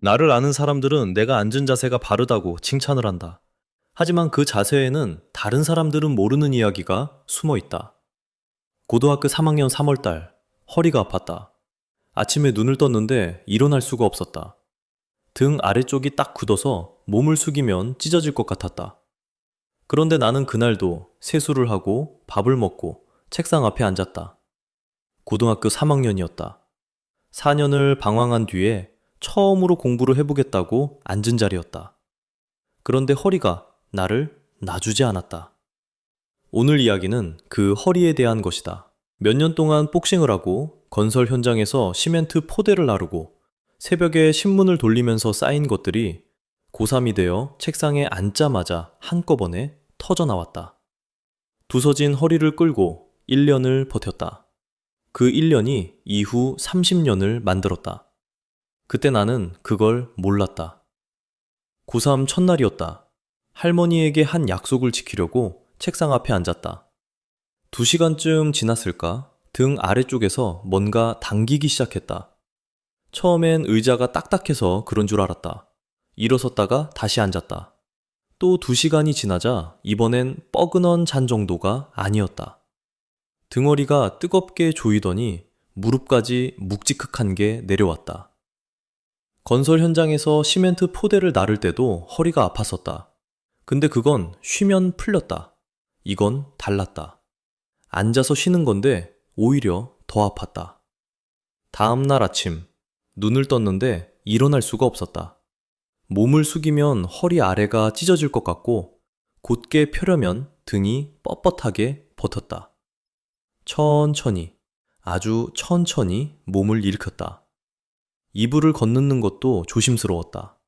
나를 아는 사람들은 내가 앉은 자세가 바르다고 칭찬을 한다. 하지만 그 자세에는 다른 사람들은 모르는 이야기가 숨어 있다. 고등학교 3학년 3월달, 허리가 아팠다. 아침에 눈을 떴는데 일어날 수가 없었다. 등 아래쪽이 딱 굳어서 몸을 숙이면 찢어질 것 같았다. 그런데 나는 그날도 세수를 하고 밥을 먹고 책상 앞에 앉았다. 고등학교 3학년이었다. 4년을 방황한 뒤에 처음으로 공부를 해보겠다고 앉은 자리였다. 그런데 허리가 나를 놔주지 않았다. 오늘 이야기는 그 허리에 대한 것이다. 몇 년 동안 복싱을 하고 건설 현장에서 시멘트 포대를 나르고 새벽에 신문을 돌리면서 쌓인 것들이 고3이 되어 책상에 앉자마자 한꺼번에 터져 나왔다. 부서진 허리를 끌고 1년을 버텼다. 그 1년이 이후 30년을 만들었다. 그때 나는 그걸 몰랐다. 고3 첫날이었다. 할머니에게 한 약속을 지키려고 책상 앞에 앉았다. 2시간쯤 지났을까? 등 아래쪽에서 뭔가 당기기 시작했다. 처음엔 의자가 딱딱해서 그런 줄 알았다. 일어섰다가 다시 앉았다. 또 2시간이 지나자 이번엔 뻐근한 잔 정도가 아니었다. 등허리가 뜨겁게 조이더니 무릎까지 묵직한 게 내려왔다. 건설 현장에서 시멘트 포대를 나를 때도 허리가 아팠었다. 근데 그건 쉬면 풀렸다. 이건 달랐다. 앉아서 쉬는 건데 오히려 더 아팠다. 다음 날 아침, 눈을 떴는데 일어날 수가 없었다. 몸을 숙이면 허리 아래가 찢어질 것 같고 곧게 펴려면 등이 뻣뻣하게 버텼다. 천천히, 아주 천천히 몸을 일으켰다. 이불을 건너는 것도 조심스러웠다.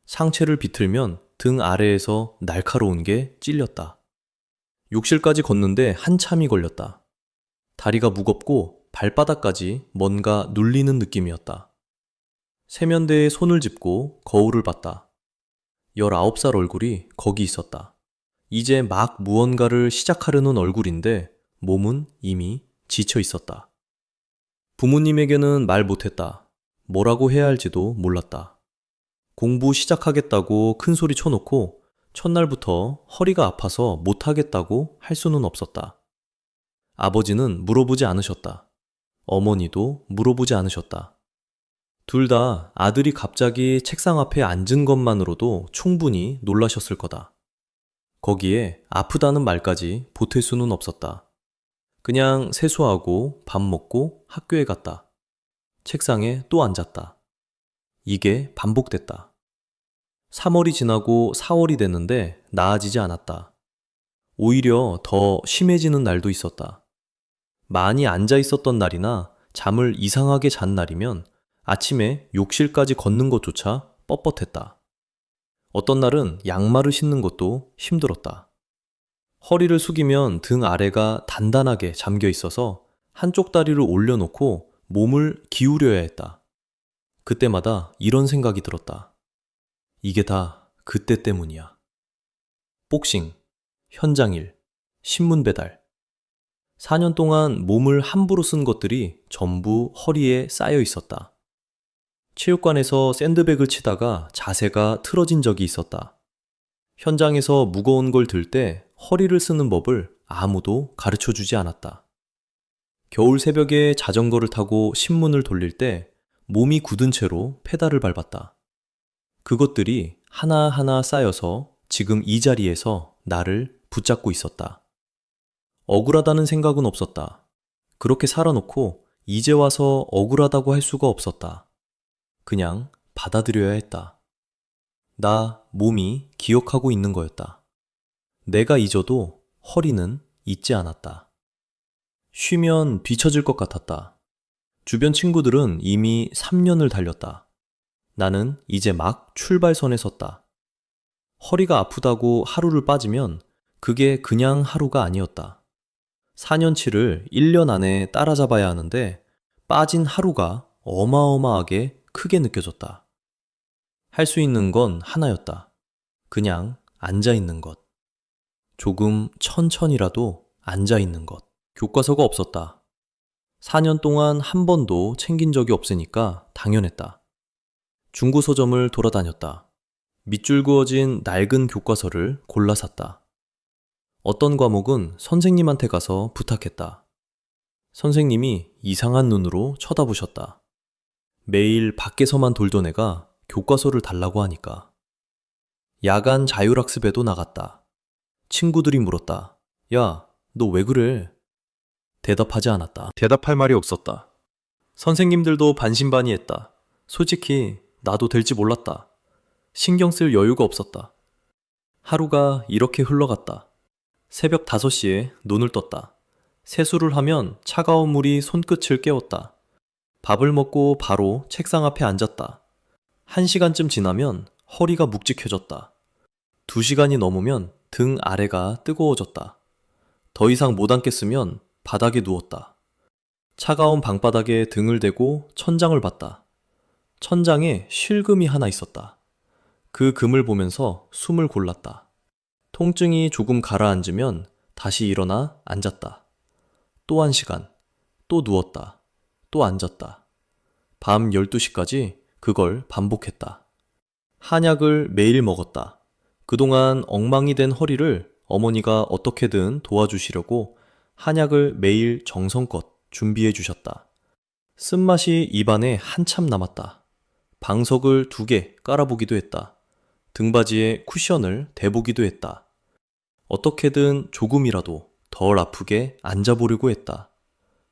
상체를 비틀면 등 아래에서 날카로운 게 찔렸다. 욕실까지 걷는데 한참이 걸렸다. 다리가 무겁고 발바닥까지 뭔가 눌리는 느낌이었다. 세면대에 손을 짚고 거울을 봤다. 19살 얼굴이 거기 있었다. 이제 막 무언가를 시작하려는 얼굴인데 몸은 이미 지쳐 있었다. 부모님에게는 말 못했다. 뭐라고 해야 할지도 몰랐다. 공부 시작하겠다고 큰 소리 쳐놓고 첫날부터 허리가 아파서 못하겠다고 할 수는 없었다. 아버지는 물어보지 않으셨다. 어머니도 물어보지 않으셨다. 둘 다 아들이 갑자기 책상 앞에 앉은 것만으로도 충분히 놀라셨을 거다. 거기에 아프다는 말까지 보탤 수는 없었다. 그냥 세수하고 밥 먹고 학교에 갔다. 책상에 또 앉았다. 이게 반복됐다. 3월이 지나고 4월이 됐는데 나아지지 않았다. 오히려 더 심해지는 날도 있었다. 많이 앉아 있었던 날이나 잠을 이상하게 잔 날이면 아침에 욕실까지 걷는 것조차 뻣뻣했다. 어떤 날은 양말을 신는 것도 힘들었다. 허리를 숙이면 등 아래가 단단하게 잠겨 있어서 한쪽 다리를 올려놓고 몸을 기울여야 했다. 그때마다 이런 생각이 들었다. 이게 다 그때 때문이야. 복싱, 현장일, 신문 배달. 4년 동안 몸을 함부로 쓴 것들이 전부 허리에 쌓여 있었다. 체육관에서 샌드백을 치다가 자세가 틀어진 적이 있었다. 현장에서 무거운 걸 들 때 허리를 쓰는 법을 아무도 가르쳐 주지 않았다. 겨울 새벽에 자전거를 타고 신문을 돌릴 때 몸이 굳은 채로 페달을 밟았다. 그것들이 하나하나 쌓여서 지금 이 자리에서 나를 붙잡고 있었다. 억울하다는 생각은 없었다. 그렇게 살아놓고 이제 와서 억울하다고 할 수가 없었다. 그냥 받아들여야 했다. 나 몸이 기억하고 있는 거였다. 내가 잊어도 허리는 잊지 않았다. 쉬면 뒤처질 것 같았다. 주변 친구들은 이미 3년을 달렸다. 나는 이제 막 출발선에 섰다. 허리가 아프다고 하루를 빠지면 그게 그냥 하루가 아니었다. 4년치를 1년 안에 따라잡아야 하는데 빠진 하루가 어마어마하게 크게 느껴졌다. 할 수 있는 건 하나였다. 그냥 앉아 있는 것. 조금 천천히라도 앉아 있는 것. 교과서가 없었다. 4년 동안 한 번도 챙긴 적이 없으니까 당연했다. 중고 서점을 돌아다녔다. 밑줄 그어진 낡은 교과서를 골라 샀다. 어떤 과목은 선생님한테 가서 부탁했다. 선생님이 이상한 눈으로 쳐다보셨다. 매일 밖에서만 돌던 애가 교과서를 달라고 하니까. 야간 자율학습에도 나갔다. 친구들이 물었다. 야, 너 왜 그래? 대답하지 않았다. 대답할 말이 없었다. 선생님들도 반신반의했다. 솔직히 나도 될지 몰랐다. 신경 쓸 여유가 없었다. 하루가 이렇게 흘러갔다. 새벽 5시에 눈을 떴다. 세수를 하면 차가운 물이 손끝을 깨웠다. 밥을 먹고 바로 책상 앞에 앉았다. 1시간쯤 지나면 허리가 묵직해졌다. 2시간이 넘으면 등 아래가 뜨거워졌다. 더 이상 못 앉겠으면 바닥에 누웠다. 차가운 방바닥에 등을 대고 천장을 봤다. 천장에 실금이 하나 있었다. 그 금을 보면서 숨을 골랐다. 통증이 조금 가라앉으면 다시 일어나 앉았다. 또 1시간, 또 누웠다. 또 앉았다. 밤 12시까지 그걸 반복했다. 한약을 매일 먹었다. 그동안 엉망이 된 허리를 어머니가 어떻게든 도와주시려고 한약을 매일 정성껏 준비해 주셨다. 쓴맛이 입안에 한참 남았다. 방석을 2개 깔아보기도 했다. 등받이에 쿠션을 대보기도 했다. 어떻게든 조금이라도 덜 아프게 앉아보려고 했다.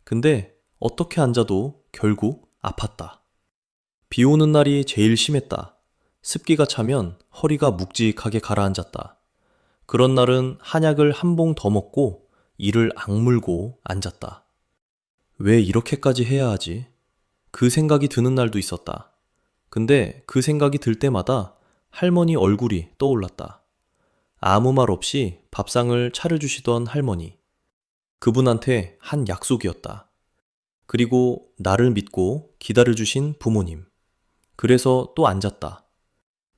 근데 어떻게 앉아도 결국 아팠다. 비 오는 날이 제일 심했다. 습기가 차면 허리가 묵직하게 가라앉았다. 그런 날은 한약을 한 봉 더 먹고 이를 악물고 앉았다. 왜 이렇게까지 해야 하지? 그 생각이 드는 날도 있었다. 근데 그 생각이 들 때마다 할머니 얼굴이 떠올랐다. 아무 말 없이 밥상을 차려주시던 할머니. 그분한테 한 약속이었다. 그리고 나를 믿고 기다려주신 부모님. 그래서 또 앉았다.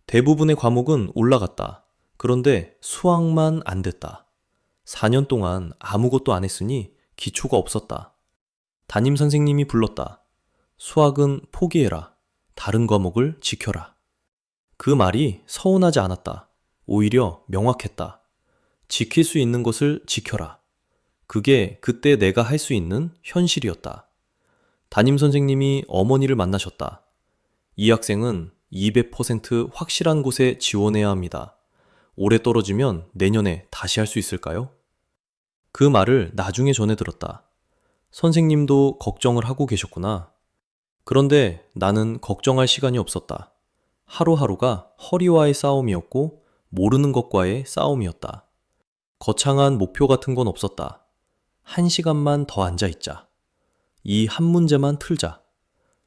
대부분의 과목은 올라갔다. 그런데 수학만 안 됐다. 4년 동안 아무것도 안 했으니 기초가 없었다. 담임 선생님이 불렀다. 수학은 포기해라. 다른 과목을 지켜라. 그 말이 서운하지 않았다. 오히려 명확했다. 지킬 수 있는 것을 지켜라. 그게 그때 내가 할 수 있는 현실이었다. 담임 선생님이 어머니를 만나셨다. 이 학생은 200% 확실한 곳에 지원해야 합니다. 올해 떨어지면 내년에 다시 할 수 있을까요? 그 말을 나중에 전해 들었다. 선생님도 걱정을 하고 계셨구나. 그런데 나는 걱정할 시간이 없었다. 하루하루가 허리와의 싸움이었고 모르는 것과의 싸움이었다. 거창한 목표 같은 건 없었다. 1시간만 더 앉아있자. 이 한 문제만 틀자.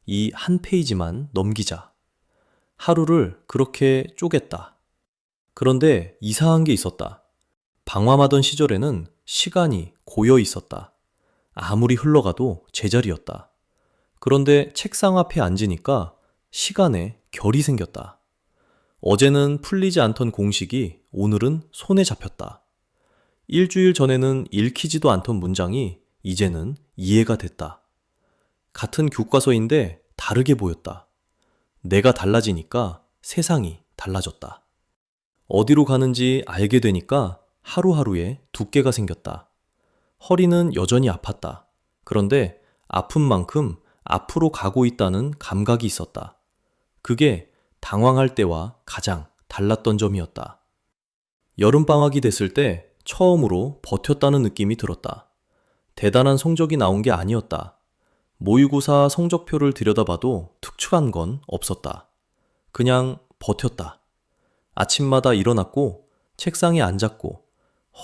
이 한 페이지만 넘기자. 하루를 그렇게 쪼갰다. 그런데 이상한 게 있었다. 방황하던 시절에는 시간이 고여 있었다. 아무리 흘러가도 제자리였다. 그런데 책상 앞에 앉으니까 시간에 결이 생겼다. 어제는 풀리지 않던 공식이 오늘은 손에 잡혔다. 일주일 전에는 읽히지도 않던 문장이 이제는 이해가 됐다. 같은 교과서인데 다르게 보였다. 내가 달라지니까 세상이 달라졌다. 어디로 가는지 알게 되니까 하루하루에 두께가 생겼다. 허리는 여전히 아팠다. 그런데 아픈 만큼 앞으로 가고 있다는 감각이 있었다. 그게 당황할 때와 가장 달랐던 점이었다. 여름방학이 됐을 때 처음으로 버텼다는 느낌이 들었다. 대단한 성적이 나온 게 아니었다. 모의고사 성적표를 들여다봐도 특출한 건 없었다. 그냥 버텼다. 아침마다 일어났고 책상에 앉았고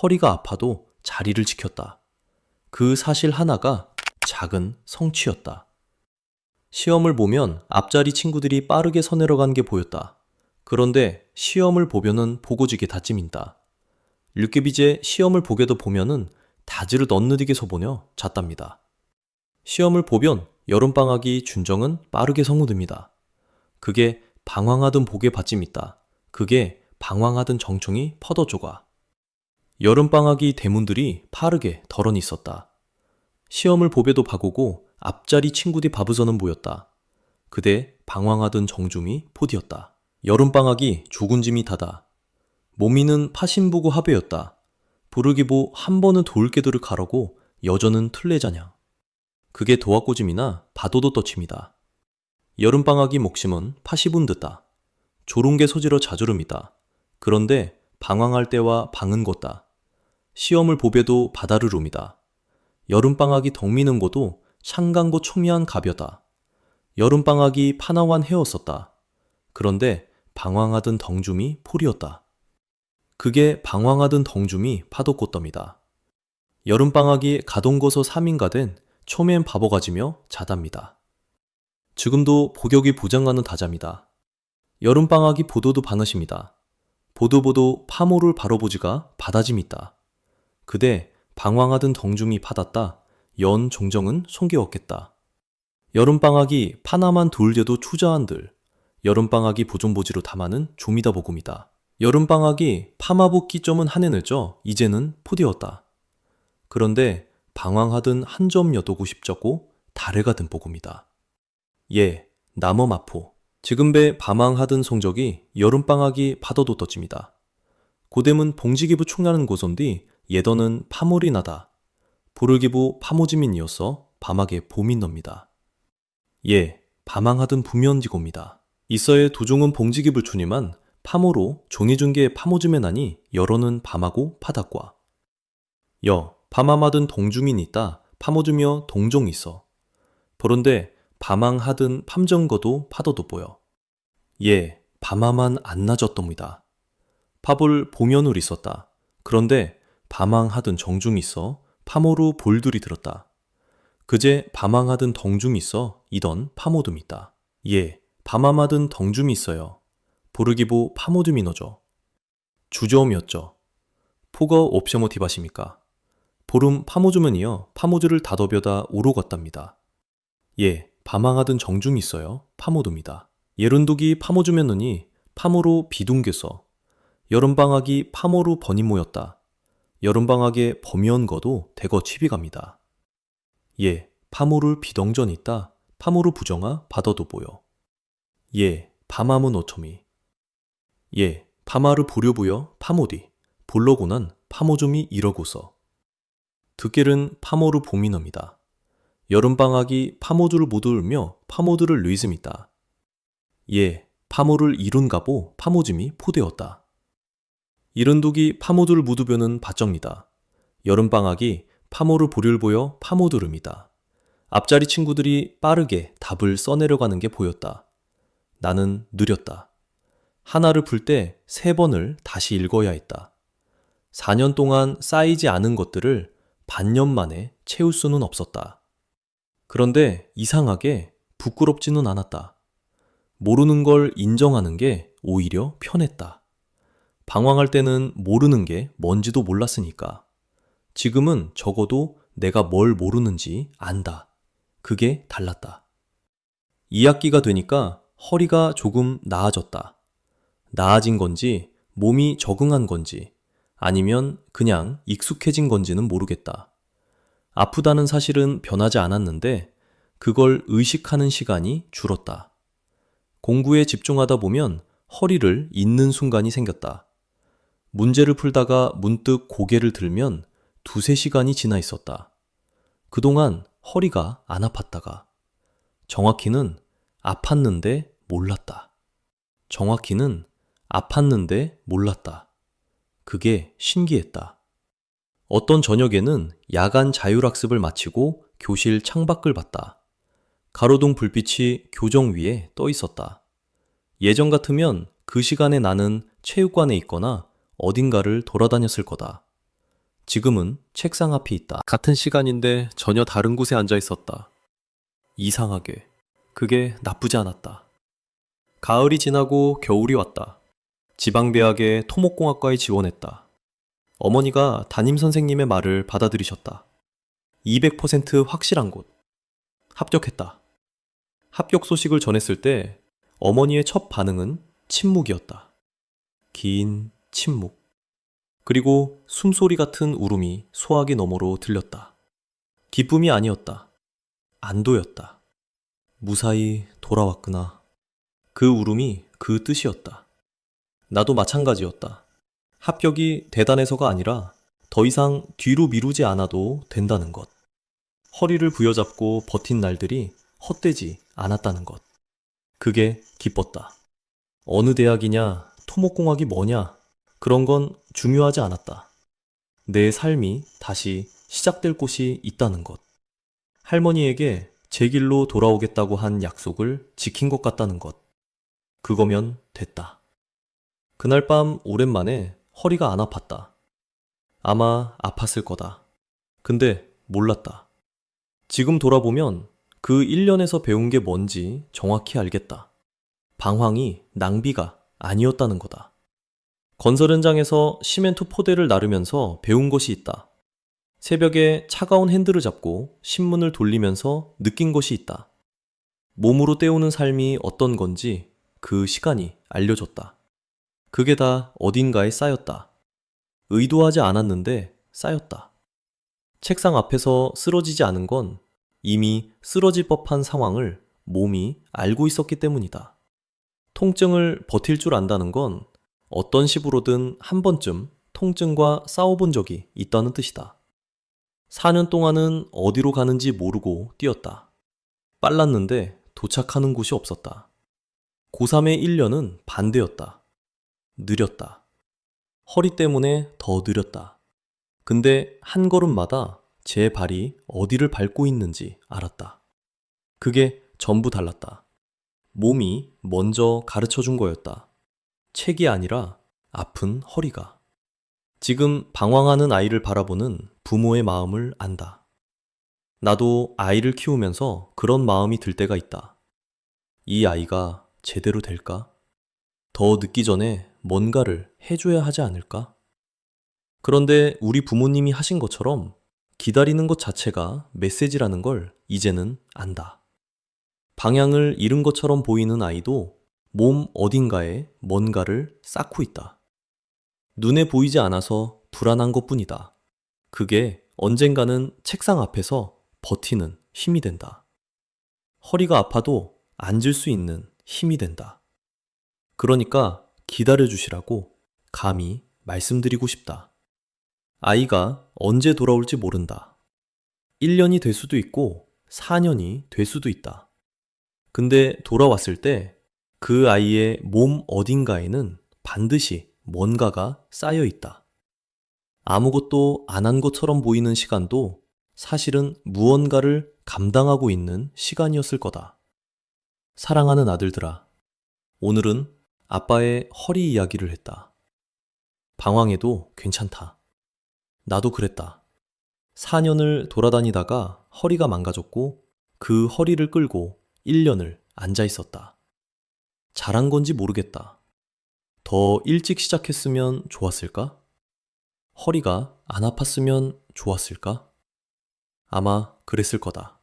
허리가 아파도 자리를 지켰다. 그 사실 하나가 작은 성취였다. 시험을 보면 앞자리 친구들이 빠르게 서내려간 게 보였다. 그런데 시험을 보면은 보고지게 다짐인다. 류케비제 시험을 보게도 보면은 다지를 넌느리게 서보며 잤답니다. 시험을 보면 여름방학이 준정은 빠르게 성우듭니다. 그게 방황하던 복에 받침 있다. 그게 방황하던 정청이 퍼더조가. 여름방학이 대문들이 파르게 덜어니 있었다. 시험을 보배도 바구고 앞자리 친구들이 바부서는 모였다. 그대 방황하던 정중이 포디였다. 여름방학이 죽은 짐이 타다. 모미는 파신부고 하배였다. 부르기보 한 번은 돌깨들을 가라고 여전은 틀레자냥. 그게 도화꼬짐이나 바도도 떠침이다. 여름방학이 목심은 파시분 듯다. 조롱게 소지러 자주름이다. 그런데 방황할 때와 방은 것다. 시험을 보배도 바다를 룸이다. 여름방학이 덕미는 고도 창강고 초미한 가벼다. 여름방학이 파나완 해었었다. 그런데 방황하던 덩줌이 폴이었다. 그게 방황하던 덩줌이 파도꽃덤이다. 여름방학이 가동거서 3인가 된 초면 바보가지며 자답니다. 지금도 복역이 보장가는 다잡니다. 여름방학이 보도도 반하십니다. 보도 파모를 바로보지가 바다짐있다. 그대 방황하던 덩줌이 파닥다. 연 종정은 송개었겠다. 여름방학이 파나만 돌제도 추자한들. 여름방학이 보존보지로 담아는 조미다 보금이다. 여름방학이 파마복기 점은 한해를 쪄 이제는 포디었다. 그런데 방황하던 한 점 여도고 싶졌고 다래가 든 보금이다. 예, 나머 마포. 지금 배 밤항하던 성적이 여름방학이 파도도 떠집니다. 고댐은 봉지기부 충나는 고선뒤 예더는 파몰이 나다. 부르기부 파모지민이어서 밤하게 봄이 넙니다. 예, 밤항하던 부면지고입니다. 이서의 도종은 봉지기불 추니만 파모로 종이중계 파모즘에 나니 여러는 밤하고 파닥과. 여, 밤함하던 동중인 있다 파모주며 동종 있어. 그런데 밤항하던 팜정거도 파도도 보여. 예, 밤하만 안 나졌답니다. 파볼 보면을 있었다. 그런데 밤항하던 정중이 있어 파모로 볼들이 들었다. 그제 밤항하던 덩중이 있어 이던 파모둠 있다. 예, 밤함하던 덩줌이 있어요. 부르기보 파모둠이 너죠. 주저음이었죠. 포거 옵셔모티바십니까? 보름 파모주면이여 파모주를 다더벼다 오로 갔답니다. 예, 밤항하던 정중이 있어요. 파모둠이다. 예룬독이 파모주면느니 파모로 비둥겨서 여름방학이 파모로 버니 모였다. 여름방학에 범연거도 대거 취비갑니다. 예, 파모를 비덩전 있다. 파모로 부정하 바더도 보여. 예, 밤하문 오초미. 예, 파마를 보려부여 파모디. 볼러고난 파모좀이 이러고서. 듣길은 파모르 봄이넘이다. 여름방학이 파모주를 못 울며 파모드를 르이즘이다. 예, 파모를 이룬가보 파모짐이 포되었다. 이른독이 파모두를 무두벼는 바정니다. 여름방학이 파모를 보릴 보여 파모두름이다. 앞자리 친구들이 빠르게 답을 써내려가는 게 보였다. 나는 느렸다. 하나를 풀 때 3번을 다시 읽어야 했다. 4년 동안 쌓이지 않은 것들을 반년 만에 채울 수는 없었다. 그런데 이상하게 부끄럽지는 않았다. 모르는 걸 인정하는 게 오히려 편했다. 방황할 때는 모르는 게 뭔지도 몰랐으니까. 지금은 적어도 내가 뭘 모르는지 안다. 그게 달랐다. 2학기가 되니까 허리가 조금 나아졌다. 나아진 건지 몸이 적응한 건지 아니면 그냥 익숙해진 건지는 모르겠다. 아프다는 사실은 변하지 않았는데 그걸 의식하는 시간이 줄었다. 공부에 집중하다 보면 허리를 잇는 순간이 생겼다. 문제를 풀다가 문득 고개를 들면 2-3시간이 지나 있었다. 그동안 허리가 안 아팠다가 정확히는 아팠는데 몰랐다. 정확히는 아팠는데 몰랐다. 그게 신기했다. 어떤 저녁에는 야간 자율학습을 마치고 교실 창밖을 봤다. 가로등 불빛이 교정 위에 떠 있었다. 예전 같으면 그 시간에 나는 체육관에 있거나 어딘가를 돌아다녔을 거다. 지금은 책상 앞에 있다. 같은 시간인데 전혀 다른 곳에 앉아 있었다. 이상하게. 그게 나쁘지 않았다. 가을이 지나고 겨울이 왔다. 지방대학에 토목공학과에 지원했다. 어머니가 담임선생님의 말을 받아들이셨다. 200% 확실한 곳. 합격했다. 합격 소식을 전했을 때 어머니의 첫 반응은 침묵이었다. 긴 침묵. 그리고 숨소리 같은 울음이 소화기 너머로 들렸다. 기쁨이 아니었다. 안도였다. 무사히 돌아왔구나. 그 울음이 그 뜻이었다. 나도 마찬가지였다. 합격이 대단해서가 아니라 더 이상 뒤로 미루지 않아도 된다는 것. 허리를 부여잡고 버틴 날들이 헛되지 않았다는 것. 그게 기뻤다. 어느 대학이냐, 토목공학이 뭐냐, 그런 건 중요하지 않았다. 내 삶이 다시 시작될 곳이 있다는 것. 할머니에게 제 길로 돌아오겠다고 한 약속을 지킨 것 같다는 것. 그거면 됐다. 그날 밤 오랜만에 허리가 안 아팠다. 아마 아팠을 거다. 근데 몰랐다. 지금 돌아보면 그 1년에서 배운 게 뭔지 정확히 알겠다. 방황이 낭비가 아니었다는 거다. 건설 현장에서 시멘트 포대를 나르면서 배운 것이 있다. 새벽에 차가운 핸들을 잡고 신문을 돌리면서 느낀 것이 있다. 몸으로 때우는 삶이 어떤 건지 그 시간이 알려줬다. 그게 다 어딘가에 쌓였다. 의도하지 않았는데 쌓였다. 책상 앞에서 쓰러지지 않은 건 이미 쓰러질 법한 상황을 몸이 알고 있었기 때문이다. 통증을 버틸 줄 안다는 건 어떤 식으로든 한 번쯤 통증과 싸워본 적이 있다는 뜻이다. 4년 동안은 어디로 가는지 모르고 뛰었다. 빨랐는데 도착하는 곳이 없었다. 고3의 1년은 반대였다. 느렸다. 허리 때문에 더 느렸다. 근데 한 걸음마다 제 발이 어디를 밟고 있는지 알았다. 그게 전부 달랐다. 몸이 먼저 가르쳐 준 거였다. 책이 아니라 아픈 허리가. 지금 방황하는 아이를 바라보는 부모의 마음을 안다. 나도 아이를 키우면서 그런 마음이 들 때가 있다. 이 아이가 제대로 될까? 더 늦기 전에 뭔가를 해줘야 하지 않을까? 그런데 우리 부모님이 하신 것처럼 기다리는 것 자체가 메시지라는 걸 이제는 안다. 방향을 잃은 것처럼 보이는 아이도 몸 어딘가에 뭔가를 쌓고 있다. 눈에 보이지 않아서 불안한 것뿐이다. 그게 언젠가는 책상 앞에서 버티는 힘이 된다. 허리가 아파도 앉을 수 있는 힘이 된다. 그러니까 기다려주시라고 감히 말씀드리고 싶다. 아이가 언제 돌아올지 모른다. 1년이 될 수도 있고 4년이 될 수도 있다. 근데 돌아왔을 때 그 아이의 몸 어딘가에는 반드시 뭔가가 쌓여 있다. 아무것도 안 한 것처럼 보이는 시간도 사실은 무언가를 감당하고 있는 시간이었을 거다. 사랑하는 아들들아, 오늘은 아빠의 허리 이야기를 했다. 방황해도 괜찮다. 나도 그랬다. 4년을 돌아다니다가 허리가 망가졌고 그 허리를 끌고 1년을 앉아 있었다. 잘한 건지 모르겠다. 더 일찍 시작했으면 좋았을까? 허리가 안 아팠으면 좋았을까? 아마 그랬을 거다.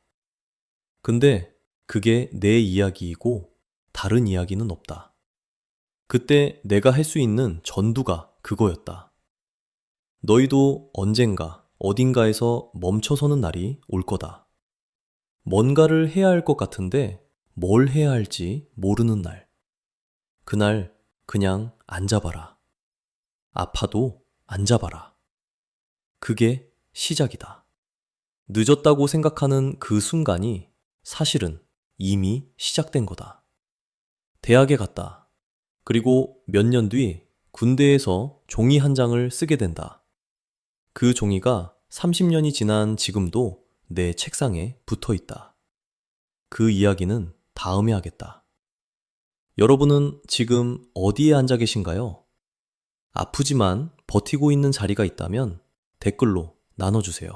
근데 그게 내 이야기이고 다른 이야기는 없다. 그때 내가 할 수 있는 전두가 그거였다. 너희도 언젠가 어딘가에서 멈춰서는 날이 올 거다. 뭔가를 해야 할 것 같은데 뭘 해야 할지 모르는 날. 그날 그냥 앉아봐라. 아파도 앉아봐라. 그게 시작이다. 늦었다고 생각하는 그 순간이 사실은 이미 시작된 거다. 대학에 갔다. 그리고 몇 년 뒤 군대에서 종이 한 장을 쓰게 된다. 그 종이가 30년이 지난 지금도 내 책상에 붙어 있다. 그 이야기는 다음에 하겠다. 여러분은 지금 어디에 앉아 계신가요? 아프지만 버티고 있는 자리가 있다면 댓글로 나눠주세요.